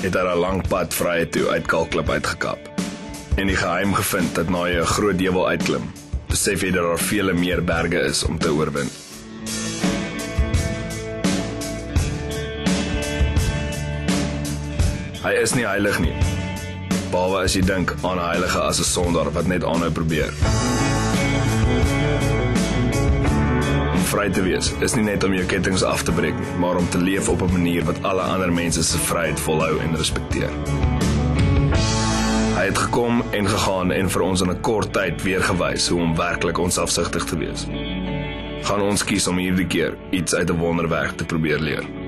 het hy 'n lang pad vryheid toe uit Kalkklip uitgekap. En die geheim gevind dat na jy 'n groot heuwel uitklim, besef jy dat daar vele meer berge is om te oorwin. Hy is nie heilig nie, behalwe as jy dink aan 'n heilige as 'n sondaar wat net aanhou probeer. Om vry te wees is nie net om jou kettinge af te breek nie, maar om te leef op 'n manier wat alle ander mense se vryheid volhou en respekteer. Hy het gekom en gegaan en vir ons in 'n kort tyd weer gewys hoe om werklik onselfsugtig te wees. Gaan ons kies om hierdie keer iets uit 'n wonderwerk te probeer leer.